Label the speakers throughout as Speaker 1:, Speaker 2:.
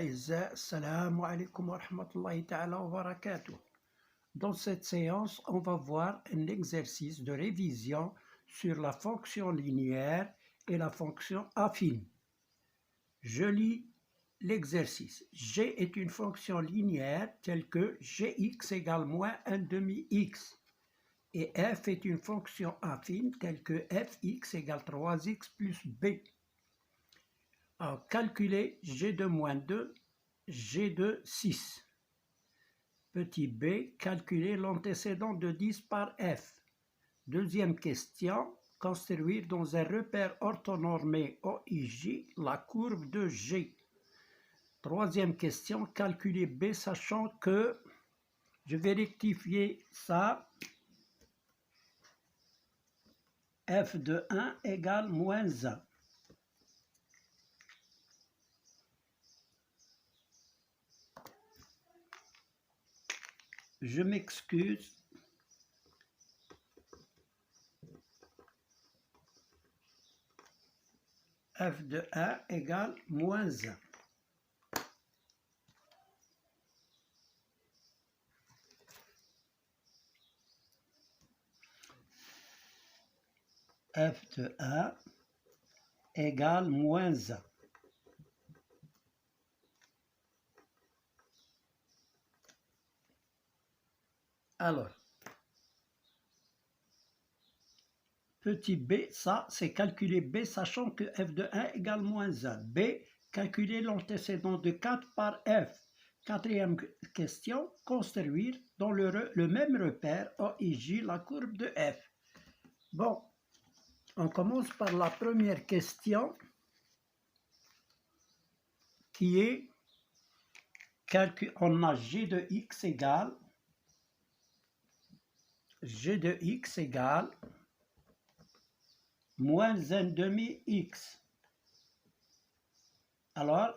Speaker 1: الأعزاء السلام عليكم ورحمة الله تعالى وبركاته. Dans cette séance, on va voir un exercice de révision sur la fonction linéaire et la fonction affine. Je lis l'exercice. G est une fonction linéaire telle que gx égale moins 1 demi x et f est une fonction affine telle que fx égale 3x plus b. Alors, calculer g de moins 2, g de 6. Petit b, calculer l'antécédent de 10 par f. Deuxième question, construire dans un repère orthonormé OIJ la courbe de g. Troisième question, calculer b sachant que, je vais rectifier ça, f de 1 égale moins 1. Je m'excuse. F de 1 égale moins 1. F de 1 égale moins 1. Alors, petit b, ça c'est calculer b sachant que f de 1 égale moins 1. B, calculer l'antécédent de 4 par f. Quatrième question, construire dans le même repère OIJ la courbe de f. Bon, on commence par la première question qui est, on a g de x égale moins 1 demi x. Alors,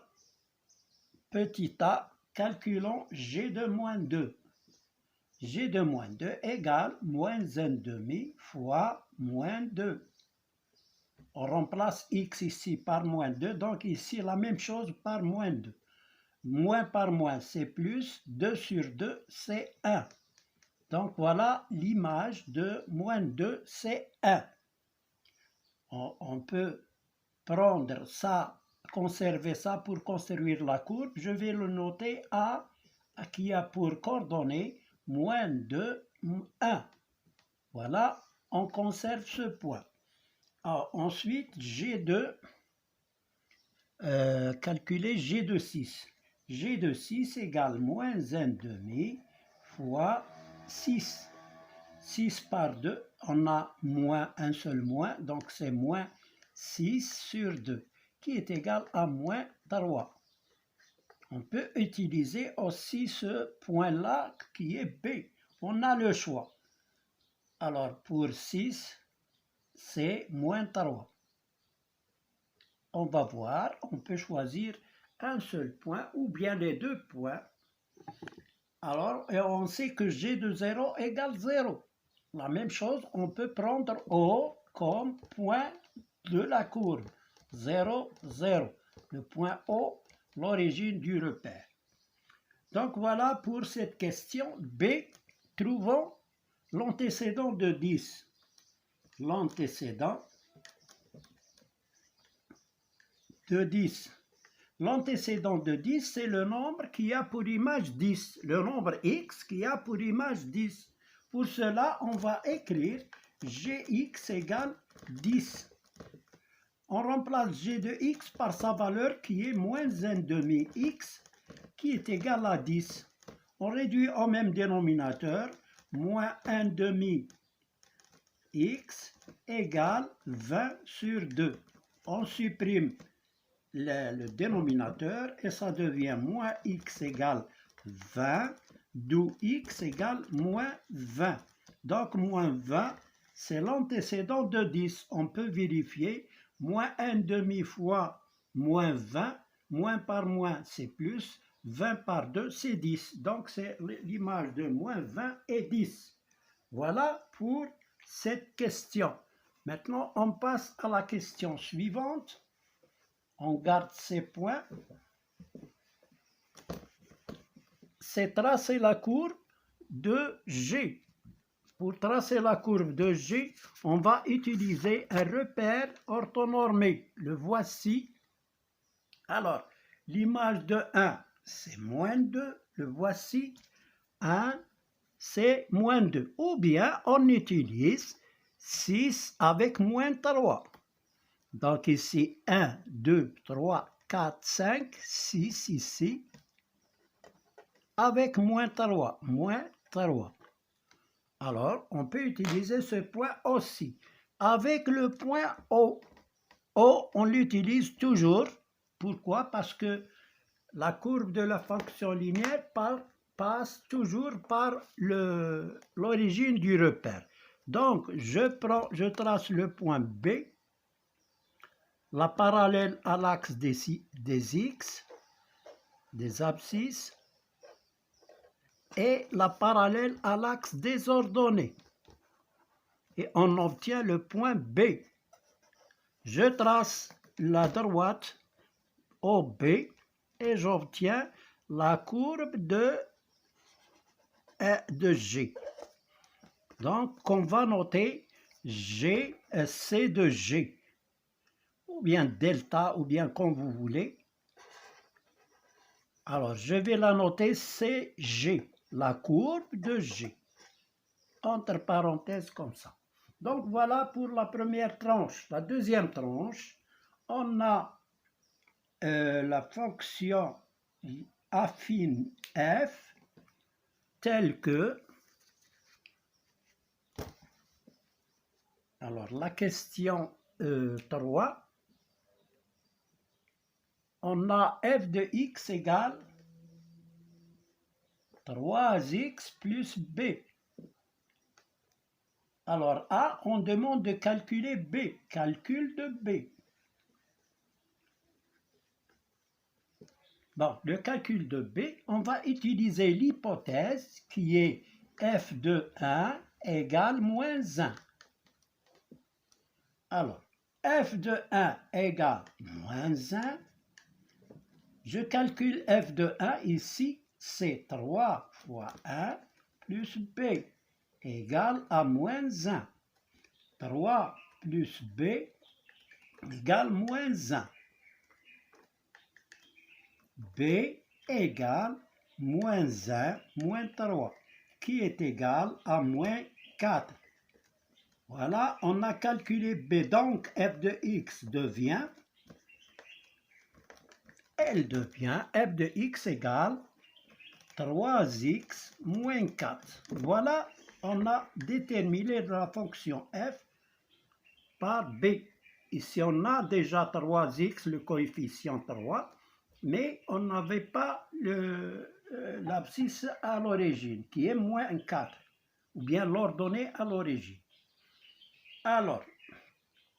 Speaker 1: petit a, calculons g de moins 2. G de moins 2 égale moins 1 demi fois moins 2. On remplace x ici par moins 2, donc ici la même chose par moins 2. Moins par moins c'est plus, 2 sur 2 c'est 1. Donc voilà l'image de moins 2 c'est 1. On peut prendre ça, conserver ça pour construire la courbe. Je vais le noter A qui a pour coordonnée moins 2, 1. Voilà, on conserve ce point. Alors, ensuite, G2, calculer G de 6. G de 6 égale moins 1 demi fois 6. 6 par 2, on a moins un seul moins, donc c'est moins 6 sur 2, qui est égal à moins 3. On peut utiliser aussi ce point-là qui est B. On a le choix. Alors pour 6, c'est moins 3. On va voir, on peut choisir un seul point ou bien les deux points. Alors, et on sait que G de 0 égale 0. La même chose, on peut prendre O comme point de la courbe. 0, 0. Le point O, l'origine du repère. Donc voilà pour cette question. B, trouvons l'antécédent de 10. L'antécédent de 10. L'antécédent de 10, c'est le nombre qui a pour image 10. Le nombre x qui a pour image 10. Pour cela, on va écrire gx égale 10. On remplace g de x par sa valeur qui est moins 1 demi x, qui est égal à 10. On réduit au même dénominateur, moins 1 demi x égale 20 sur 2. On supprime le dénominateur et ça devient moins x égale 20, d'où x égale moins 20. Donc moins 20, c'est l'antécédent de 10. On peut vérifier, moins 1 demi fois moins 20, moins par moins c'est plus, 20 par 2 c'est 10. Donc c'est l'image de moins 20 et 10. Voilà pour cette question. Maintenant on passe à la question suivante. On garde ces points. c'est tracer la courbe de G. Pour tracer la courbe de G, on va utiliser un repère orthonormé. Le voici. Alors, l'image de 1, c'est moins 2. Le voici. 1, c'est moins 2. Ou bien, on utilise 6 avec moins 3. Donc ici, 1, 2, 3, 4, 5, 6 ici. Avec moins 3, moins 3. Alors, on peut utiliser ce point aussi. Avec le point O, O, on l'utilise toujours. Pourquoi? Parce que la courbe de la fonction linéaire passe toujours par l'origine du repère. Donc, je trace le point B, la parallèle à l'axe des X, des abscisses, et la parallèle à l'axe des ordonnées. Et on obtient le point B. Je trace la droite OB et j'obtiens la courbe de G. Donc, on va noter G, C de G, ou bien delta, ou bien comme vous voulez. Alors, je vais la noter CG, la courbe de G, entre parenthèses comme ça. Donc, voilà pour la première tranche. La deuxième tranche, on a la fonction affine f telle que, alors la question 3, on a f de x égale 3x plus b. Alors A, on demande de calculer B, calcul de B. Bon, le calcul de B, on va utiliser l'hypothèse qui est f de 1 égale moins 1. Alors, f de 1 égale moins 1. Je calcule f de 1 ici, c'est 3 fois 1 plus b égale à moins 1. 3 plus b égale moins 1. B égale moins 1 moins 3, qui est égal à moins 4. Voilà, on a calculé B, donc f de x devient, f de x égale 3x moins 4. Voilà, on a déterminé la fonction f par B. Ici, on a déjà 3x, le coefficient 3, mais on n'avait pas l'abscisse à l'origine, qui est moins 4, ou bien l'ordonnée à l'origine. Alors,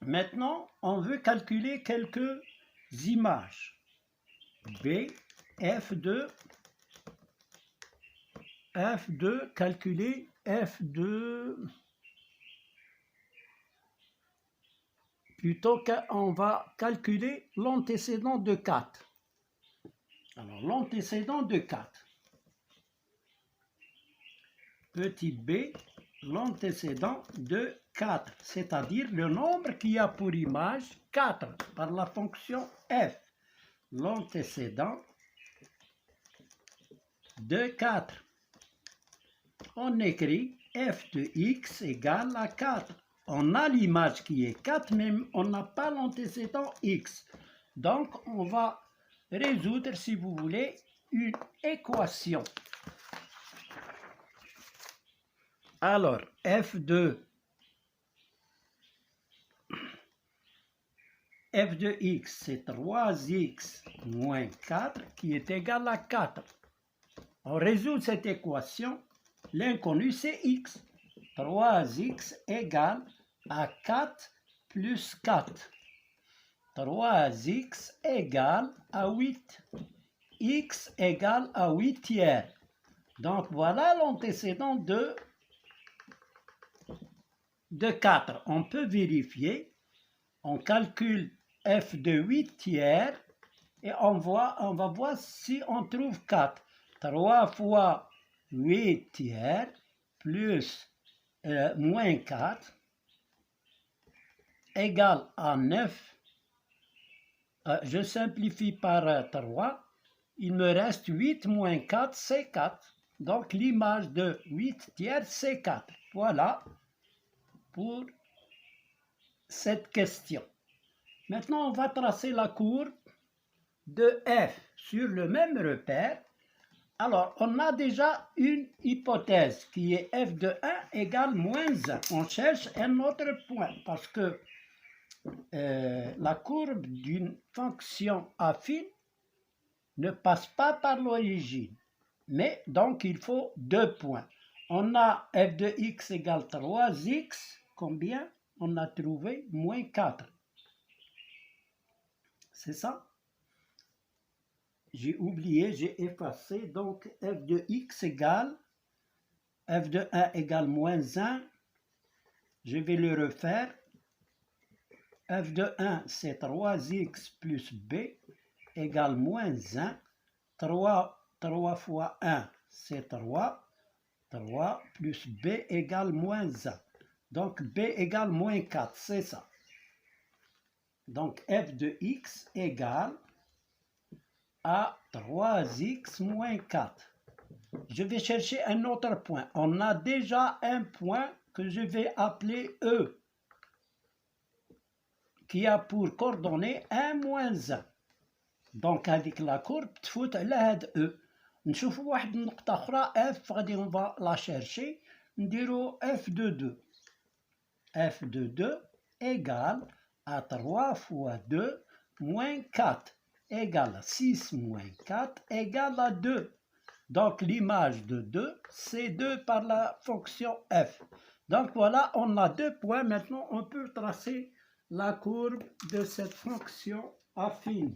Speaker 1: maintenant, on veut calculer quelques images. B, F2, calculer F2, plutôt qu'on va calculer l'antécédent de 4. Alors, l'antécédent de 4. Petit b, l'antécédent de 4, c'est-à-dire le nombre qui a pour image 4 par la fonction f. L'antécédent de 4. On écrit f de x égale à 4. On a l'image qui est 4, mais on n'a pas l'antécédent x. Donc, on va résoudre, si vous voulez, une équation. Alors, f de x, c'est 3x moins 4 qui est égal à 4. On résout cette équation. L'inconnu, c'est x. 3x égale à 4 plus 4. 3x égale à 8. X égale à 8 tiers. Donc, voilà l'antécédent de 4. On peut vérifier. On calcule f de 8 tiers et on va voir si on trouve 4. 3 fois 8 tiers plus moins 4 égale à 9. Je simplifie par 3. Il me reste 8 moins 4, c'est 4. Donc l'image de 8 tiers, c'est 4. Voilà pour cette question. Maintenant, on va tracer la courbe de f sur le même repère. Alors, on a déjà une hypothèse qui est f de 1 égale moins 1. On cherche un autre point parce que la courbe d'une fonction affine ne passe pas par l'origine. Mais donc, il faut 2 points. On a f de x égale 3x. Combien? On a trouvé moins 4. C'est ça? J'ai oublié, j'ai effacé. Donc, f de x égale, f de 1 égale moins 1. Je vais le refaire. F de 1, c'est 3x plus b égale moins 1. 3 fois 1, c'est 3. 3 plus b égale moins 1. Donc, b égale moins 4, c'est ça. Donc, f de x égale à 3x moins 4. Je vais chercher un autre point. On a déjà un point que je vais appeler E, qui a pour coordonnée 1 moins 1. Donc, avec la courbe, تفوت على هاد E. نشوفوا واحد النقطة أخرى F, غادي on va la chercher. نديرو F de 2. F de 2 égale à 3 fois 2 moins 4 égale à 6 moins 4 égale à 2. Donc l'image de 2, c'est 2 par la fonction f. Donc voilà, on a 2 points. Maintenant, on peut tracer la courbe de cette fonction affine.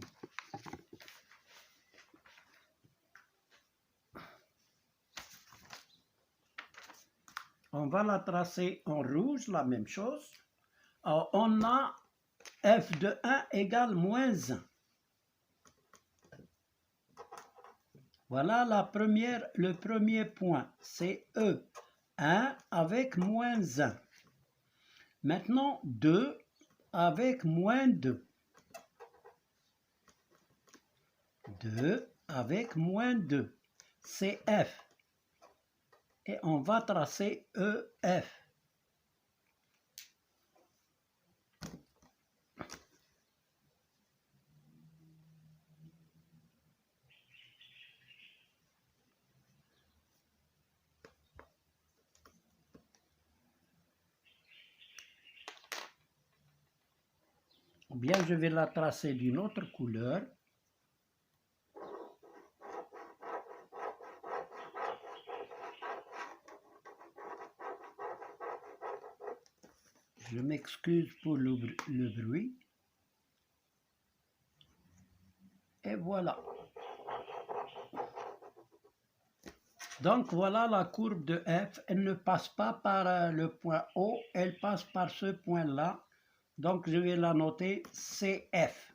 Speaker 1: On va la tracer en rouge, la même chose. Alors, on a f de 1 égale moins 1. Voilà le premier point, c'est E. 1 avec moins 1. Maintenant, 2 avec moins 2. 2 avec moins 2. C'est F. Et on va tracer EF. Ou bien je vais la tracer d'une autre couleur. Je m'excuse pour le bruit. Et voilà. Donc voilà la courbe de F. Elle ne passe pas par le point O, elle passe par ce point-là. Donc je vais la noter CF.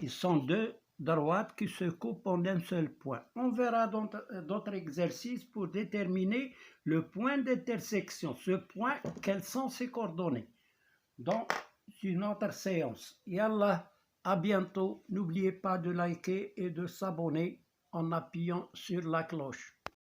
Speaker 1: Ils sont deux droites qui se coupent en un seul point. On verra d'autres exercices pour déterminer le point d'intersection. Ce point, quelles sont ses coordonnées? Donc, une autre séance. Yallah, à bientôt. N'oubliez pas de liker et de s'abonner en appuyant sur la cloche.